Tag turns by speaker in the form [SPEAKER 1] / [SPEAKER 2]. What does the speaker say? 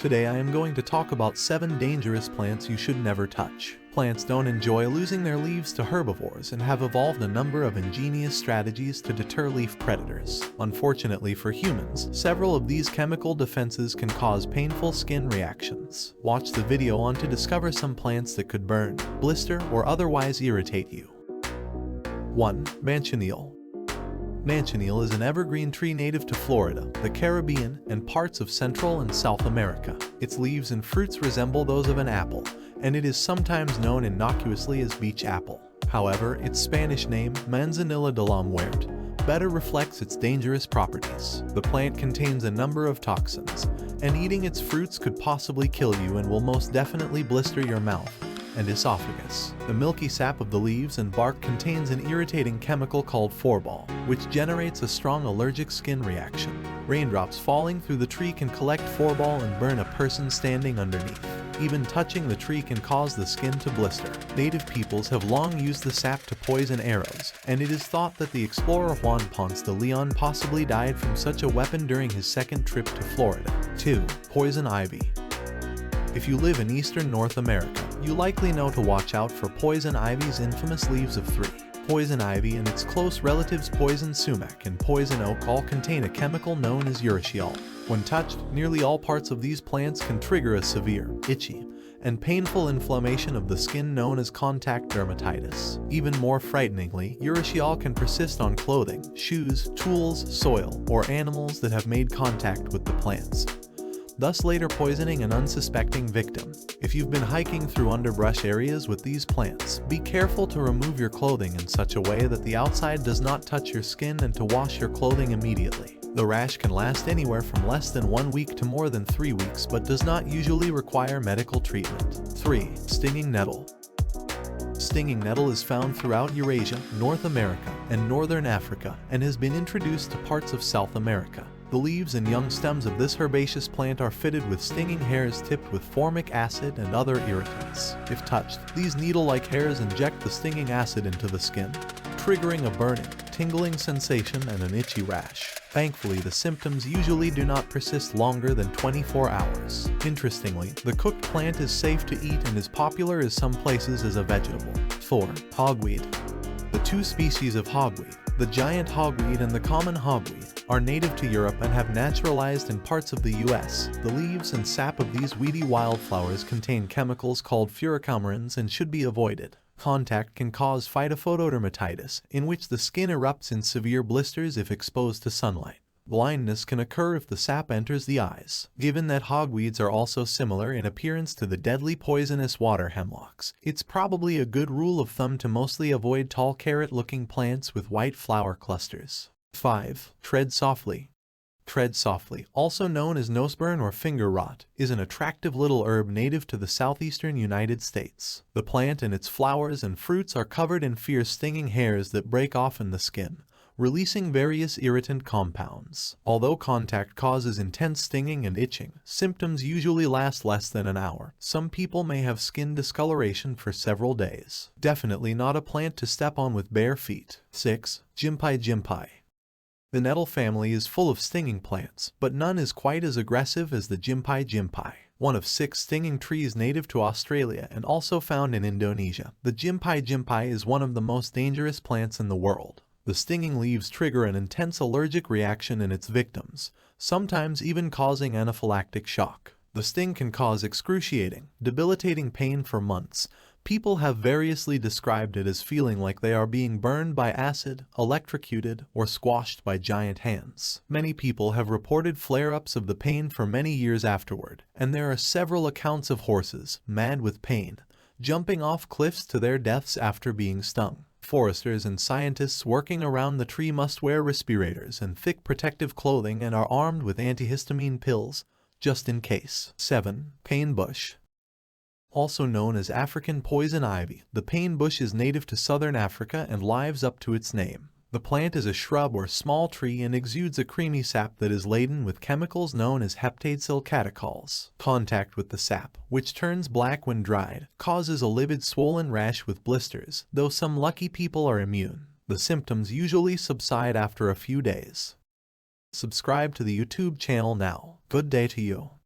[SPEAKER 1] Today I am going to talk about 7 dangerous plants you should never touch. Plants don't enjoy losing their leaves to herbivores and have evolved a number of ingenious strategies to deter leaf predators. Unfortunately for humans, several of these chemical defenses can cause painful skin reactions. Watch the video on to discover some plants that could burn, blister, or otherwise irritate you. 1. Manchineel. Manchineel is an evergreen tree native to Florida, the Caribbean, and parts of Central and South America. Its leaves and fruits resemble those of an apple, and it is sometimes known innocuously as beach apple. However, its Spanish name, Manzanilla de la Muerte, better reflects its dangerous properties. The plant contains a number of toxins, and eating its fruits could possibly kill you and will most definitely blister your mouth and esophagus. The milky sap of the leaves and bark contains an irritating chemical called forbol, which generates a strong allergic skin reaction. Raindrops falling through the tree can collect forbol and burn a person standing underneath. Even touching the tree can cause the skin to blister. Native peoples have long used the sap to poison arrows, and it is thought that the explorer Juan Ponce de Leon possibly died from such a weapon during his second trip to Florida. 2. Poison ivy. If you live in eastern North America, you likely know to watch out for poison ivy's infamous leaves of 3. Poison ivy and its close relatives poison sumac and poison oak all contain a chemical known as urushiol. When touched, nearly all parts of these plants can trigger a severe, itchy, and painful inflammation of the skin known as contact dermatitis. Even more frighteningly, urushiol can persist on clothing, shoes, tools, soil, or animals that have made contact with the plants, thus later poisoning an unsuspecting victim. If you've been hiking through underbrush areas with these plants, be careful to remove your clothing in such a way that the outside does not touch your skin and to wash your clothing immediately. The rash can last anywhere from less than 1 week to more than 3 weeks but does not usually require medical treatment. 3. Stinging nettle. Stinging nettle is found throughout Eurasia, North America, and Northern Africa and has been introduced to parts of South America. The leaves and young stems of this herbaceous plant are fitted with stinging hairs tipped with formic acid and other irritants. If touched, these needle-like hairs inject the stinging acid into the skin, triggering a burning, tingling sensation and an itchy rash. Thankfully, the symptoms usually do not persist longer than 24 hours. Interestingly, the cooked plant is safe to eat and is popular in some places as a vegetable. 4. Hogweed. The 2 species of hogweed, the giant hogweed and the common hogweed, are native to Europe and have naturalized in parts of the US. The leaves and sap of these weedy wildflowers contain chemicals called furocoumarins and should be avoided. Contact can cause phytophotodermatitis, in which the skin erupts in severe blisters if exposed to sunlight. Blindness can occur if the sap enters the eyes. Given that hogweeds are also similar in appearance to the deadly poisonous water hemlocks, it's probably a good rule of thumb to mostly avoid tall carrot-looking plants with white flower clusters. 5. Tread softly. Tread softly, also known as noseburn or finger rot, is an attractive little herb native to the southeastern United States. The plant and its flowers and fruits are covered in fierce stinging hairs that break off in the skin, releasing various irritant compounds. Although contact causes intense stinging and itching, symptoms usually last less than an hour. Some people may have skin discoloration for several days. Definitely not a plant to step on with bare feet. 6. Gympie. The nettle family is full of stinging plants, but none is quite as aggressive as the gympie, one of 6 stinging trees native to Australia and also found in Indonesia. The gympie is one of the most dangerous plants in the world. The stinging leaves trigger an intense allergic reaction in its victims, sometimes even causing anaphylactic shock. The sting can cause excruciating, debilitating pain for months. People have variously described it as feeling like they are being burned by acid, electrocuted, or squashed by giant hands. Many people have reported flare-ups of the pain for many years afterward, and there are several accounts of horses, mad with pain, jumping off cliffs to their deaths after being stung. Foresters and scientists working around the tree must wear respirators and thick protective clothing and are armed with antihistamine pills, just in case. 7. Pain bush. Also known as African poison ivy, the pain bush is native to southern Africa and lives up to its name. The plant is a shrub or small tree and exudes a creamy sap that is laden with chemicals known as heptadecyl catechols. Contact with the sap, which turns black when dried, causes a livid swollen rash with blisters, though some lucky people are immune. The symptoms usually subside after a few days. Subscribe to the YouTube channel now. Good day to you.